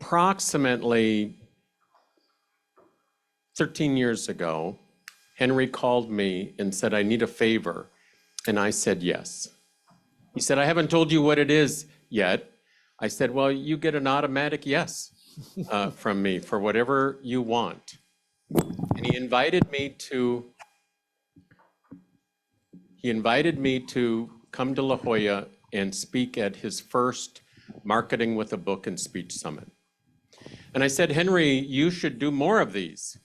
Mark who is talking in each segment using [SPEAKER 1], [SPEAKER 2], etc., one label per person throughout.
[SPEAKER 1] approximately 13 years ago, Henry called me and said, I need a favor. And I said, yes. He said, I haven't told you what it is yet. I said, well, you get an automatic yes from me for whatever you want. And he invited me to come to La Jolla and speak at his first Marketing with a Book and Speech Summit. And I said, Henry, you should do more of these.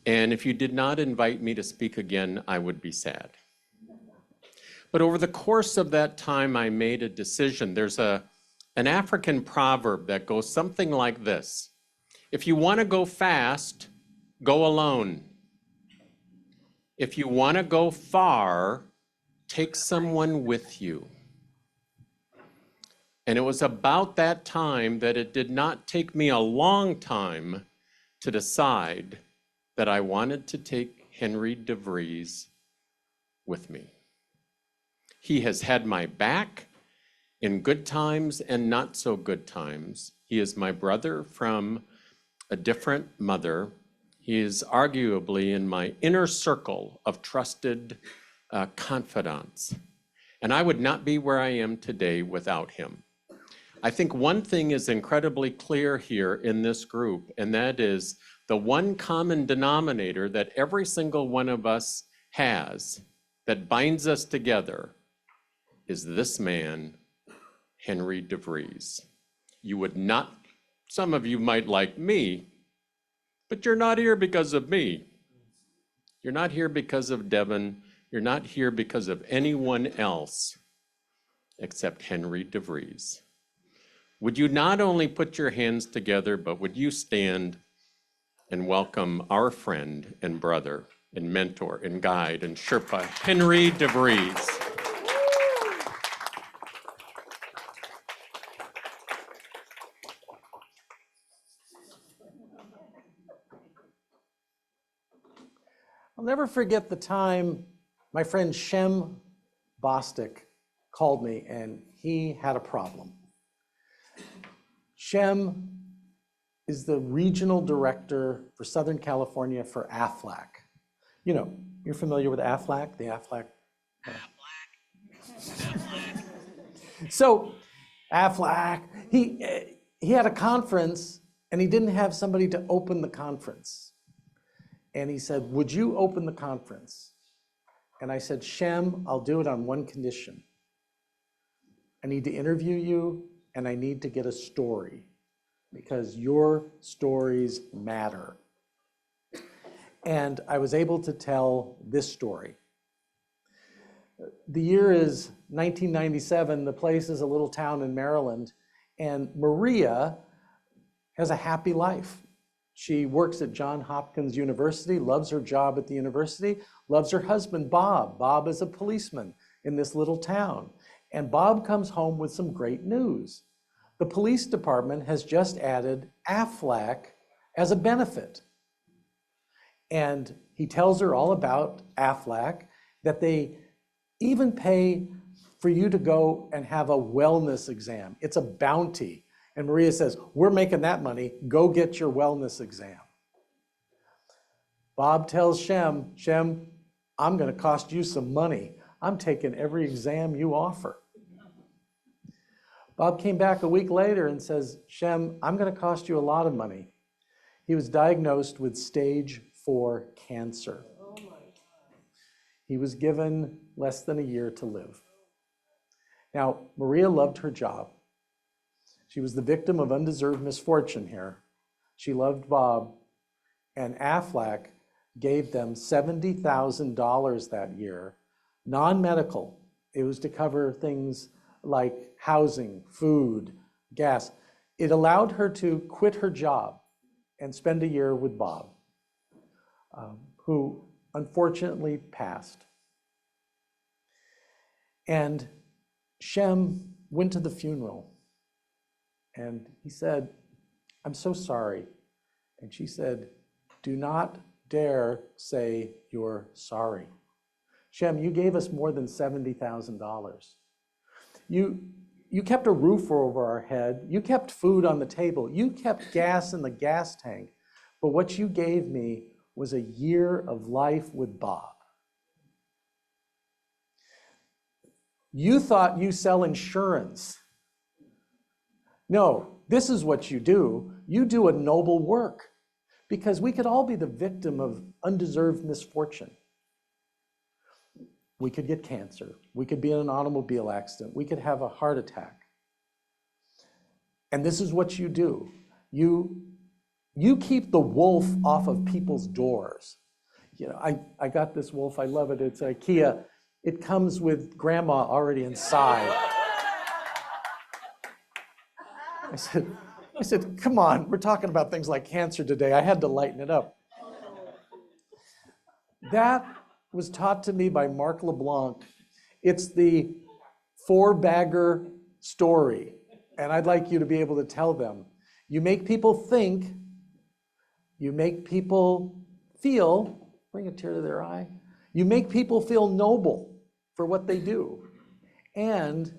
[SPEAKER 1] And if you did not invite me to speak again, I would be sad. But over the course of that time, I made a decision. There's an African proverb that goes something like this. If you want to go fast, go alone. If you want to go far, take someone with you. And it was about that time that it did not take me a long time to decide that I wanted to take Henry DeVries with me. He has had my back in good times and not so good times. He is my brother from a different mother. He is arguably in my inner circle of trusted confidants. And I would not be where I am today without him. I think one thing is incredibly clear here in this group, and that is the one common denominator that every single one of us has that binds us together is this man, Henry DeVries. You would not, some of you might like me, but you're not here because of me. You're not here because of Devin. You're not here because of anyone else except Henry DeVries. Would you not only put your hands together, but would you stand and welcome our friend and brother and mentor and guide and Sherpa, Henry DeVries.
[SPEAKER 2] I'll never forget the time my friend Shem Bostic called me and he had a problem. Shem is the regional director for Southern California for Aflac. You know, you're familiar with Aflac, the Aflac? Aflac. So Aflac, he had a conference and he didn't have somebody to open the conference. And he said, would you open the conference? And I said, Shem, I'll do it on one condition. I need to interview you and I need to get a story because your stories matter. And I was able to tell this story. The year is 1997. The place is a little town in Maryland. And Maria has a happy life. She works at Johns Hopkins University, loves her job at the university, loves her husband, Bob. Bob is a policeman in this little town. And Bob comes home with some great news. The police department has just added Aflac as a benefit. And he tells her all about Aflac, that they even pay for you to go and have a wellness exam. It's a bounty. And Maria says, we're making that money, go get your wellness exam. Bob tells Shem, Shem, I'm gonna cost you some money. I'm taking every exam you offer. Bob came back a week later and says, Shem, I'm gonna cost you a lot of money. He was diagnosed with stage 4 cancer. Oh my God. He was given less than a year to live. Now, Maria loved her job. She was the victim of undeserved misfortune here. She loved Bob, and Aflac gave them $70,000 that year, non-medical. It was to cover things like housing, food, gas. It allowed her to quit her job and spend a year with Bob, who unfortunately passed. And Shem went to the funeral. And he said, I'm so sorry. And she said, do not dare say you're sorry. Shem, you gave us more than $70,000. You You kept a roof over our head. You kept food on the table. You kept gas in the gas tank. But what you gave me was a year of life with Bob. You thought you sell insurance. No, this is what you do. You do a noble work, because we could all be the victim of undeserved misfortune. We could get cancer. We could be in an automobile accident. We could have a heart attack. And this is what you do. You keep the wolf off of people's doors. You know, I got this wolf. I love it. It's IKEA. It comes with grandma already inside. I said, come on, we're talking about things like cancer today. I had to lighten it up. That was taught to me by Mark LeBlanc. It's the four-bagger story, and I'd like you to be able to tell them. You make people think, you make people feel, bring a tear to their eye, you make people feel noble for what they do, and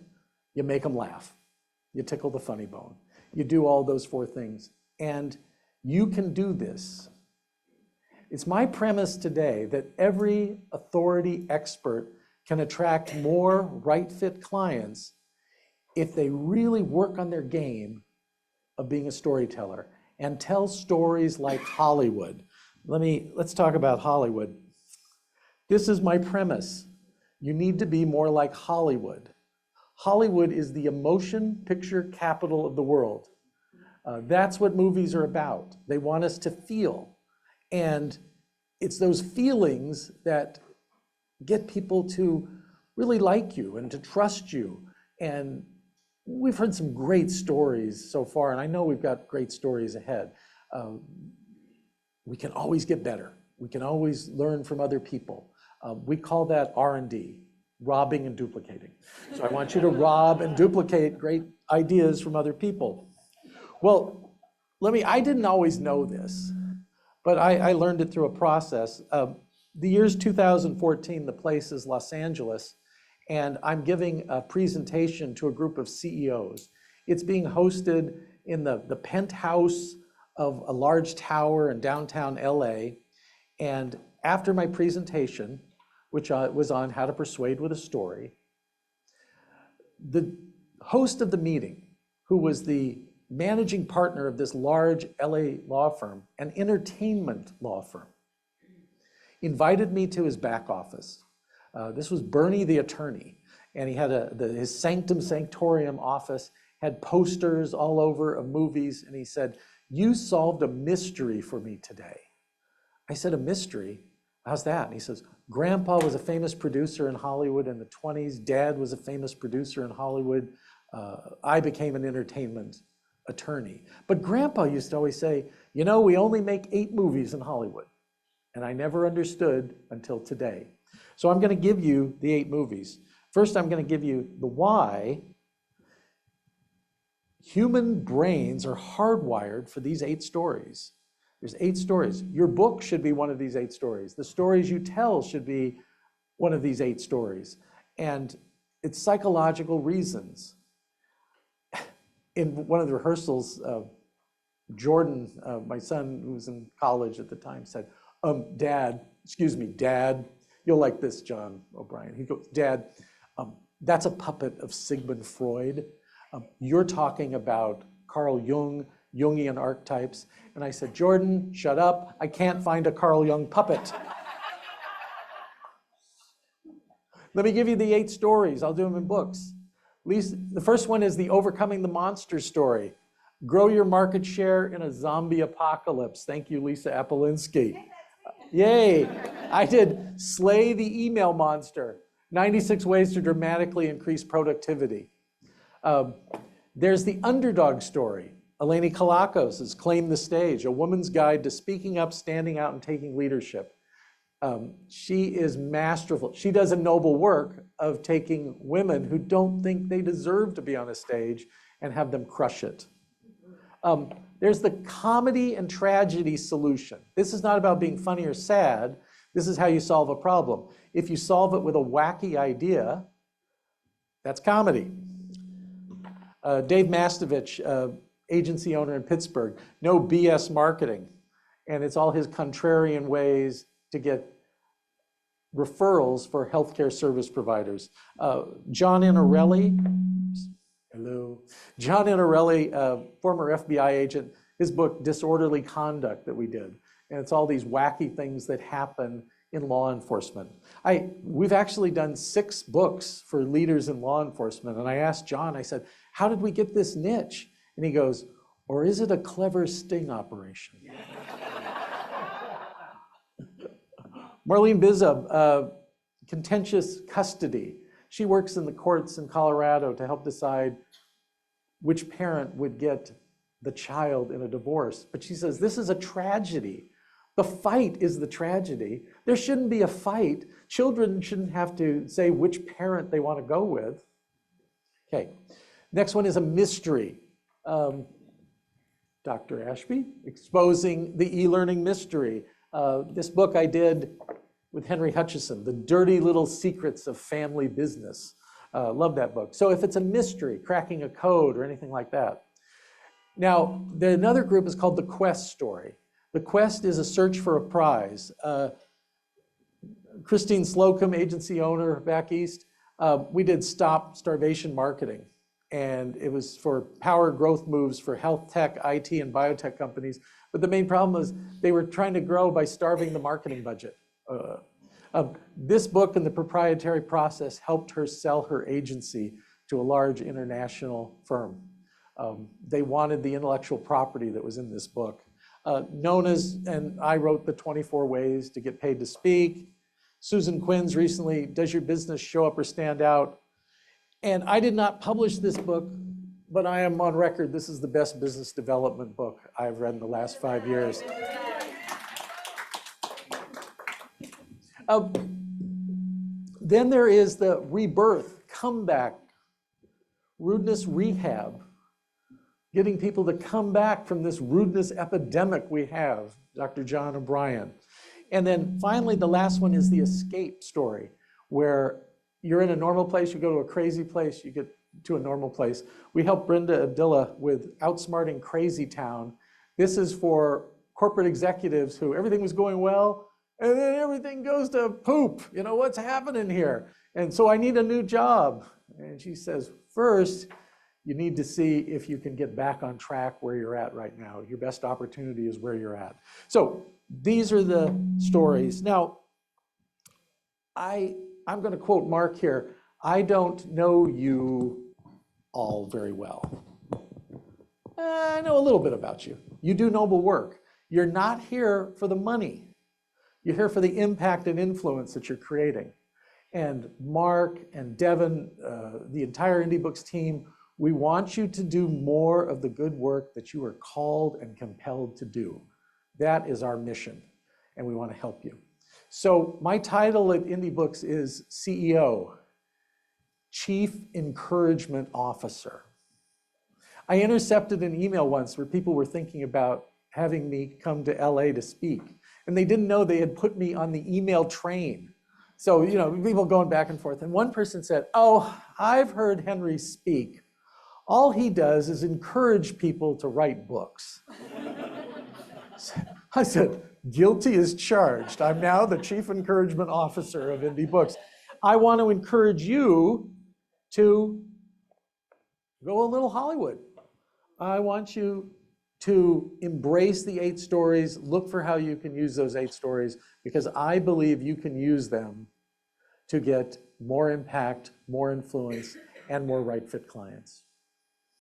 [SPEAKER 2] you make them laugh. You tickle the funny bone. You do all those four things, and you can do this. It's my premise today that every authority expert can attract more right-fit clients if they really work on their game of being a storyteller and tell stories like Hollywood. Let's talk about Hollywood. This is my premise. You need to be more like Hollywood. Hollywood is the emotion picture capital of the world. That's what movies are about. They want us to feel. And it's those feelings that get people to really like you and to trust you. And we've heard some great stories so far, and I know we've got great stories ahead. We can always get better. We can always learn from other people. We call that R&D, robbing and duplicating. So I want you to rob and duplicate great ideas from other people. Well, I didn't always know this, but I learned it through a process. The year's 2014, the place is Los Angeles, and I'm giving a presentation to a group of CEOs. It's being hosted in the penthouse of a large tower in downtown LA. And after my presentation, which was on how to persuade with a story, the host of the meeting, who was the managing partner of this large LA law firm, an entertainment law firm, invited me to his back office. This was Bernie the attorney, and he had his sanctum sanctorum office, had posters all over of movies, and he said, "You solved a mystery for me today." I said, "A mystery? How's that?" And he says, "Grandpa was a famous producer in Hollywood in the 20s. Dad was a famous producer in Hollywood. I became an entertainment attorney. But Grandpa used to always say, you know, we only make 8 movies in Hollywood." And I never understood until today. So I'm going to give you the 8 movies. First, I'm going to give you the why human brains are hardwired for these 8 stories. There's 8 stories. Your book should be one of these 8 stories. The stories you tell should be one of these 8 stories. And it's psychological reasons. In one of the rehearsals, Jordan, my son who was in college at the time, said, Dad, you'll like this, John O'Brien. He goes, "Dad, that's a puppet of Sigmund Freud. You're talking about Carl Jung, Jungian archetypes." And I said, "Jordan, shut up. I can't find a Carl Jung puppet." Let me give you the 8 stories. I'll do them in books. The first one is the Overcoming the Monster story. Grow your market share in a zombie apocalypse. Thank you, Lisa Apolinsky. Yay. I did Slay the Email Monster. 96 ways to dramatically increase productivity. There's the Underdog story. Eleni Kalakos' Claim the Stage, a woman's guide to speaking up, standing out, and taking leadership. She is masterful. She does a noble work of taking women who don't think they deserve to be on a stage and have them crush it. There's the comedy and tragedy solution. This is not about being funny or sad. This is how you solve a problem. If you solve it with a wacky idea, that's comedy. Dave Mastovich, agency owner in Pittsburgh, no BS marketing. And it's all his contrarian ways to get referrals for healthcare service providers. John Inarelli, hello. John Inarelli, former FBI agent, his book, Disorderly Conduct, that we did. And it's all these wacky things that happen in law enforcement. We've actually done 6 books for leaders in law enforcement. And I asked John, I said, how did we get this niche? And he goes, or is it a clever sting operation? Marlene Bizub, contentious custody. She works in the courts in Colorado to help decide which parent would get the child in a divorce. But she says, this is a tragedy. The fight is the tragedy. There shouldn't be a fight. Children shouldn't have to say which parent they want to go with. Okay, next one is a mystery. Dr. Ashby, exposing the e-learning mystery. This book I did with Henry Hutchison, The Dirty Little Secrets of Family Business. Love that book. So if it's a mystery, cracking a code or anything like that. Now, another group is called The Quest Story. The Quest is a search for a prize. Christine Slocum, agency owner back east, we did Stop Starvation Marketing. And it was for power growth moves for health tech, IT, and biotech companies. But the main problem was they were trying to grow by starving the marketing budget. This book and the proprietary process helped her sell her agency to a large international firm. They wanted the intellectual property that was in this book. Nona's and I wrote the 24 Ways to Get Paid to Speak. Susan Quinn's recently, Does Your Business Show Up or Stand Out? And I did not publish this book, but I am on record, this is the best business development book I've read in the last 5 years. Then there is the rebirth, comeback, rudeness rehab, getting people to come back from this rudeness epidemic we have, Dr. John O'Brien. And then finally, the last one is the escape story, where you're in a normal place, you go to a crazy place, you get to a normal place. We helped Brenda Abdullah with Outsmarting Crazy Town. This is for corporate executives who everything was going well, and then everything goes to poop. You know, what's happening here? And so I need a new job. And she says, first, you need to see if you can get back on track where you're at right now. Your best opportunity is where you're at. So these are the stories. Now, I'm going to quote Mark here. I don't know you all very well. I know a little bit about you. You do noble work. You're not here for the money. You're here for the impact and influence that you're creating. And Mark and Devin, the entire Indie Books team, we want you to do more of the good work that you are called and compelled to do. That is our mission, and we want to help you. So my title at Indie Books is CEO, Chief Encouragement Officer. I intercepted an email once where people were thinking about having me come to LA to speak, and they didn't know they had put me on the email train. So, you know, people going back and forth. And one person said, oh, I've heard Henry speak. All he does is encourage people to write books. I said, guilty as charged. I'm now the Chief Encouragement Officer of Indie Books. I want to encourage you to go a little Hollywood. I want you to embrace the 8 stories, look for how you can use those 8 stories, because I believe you can use them to get more impact, more influence, and more right fit clients.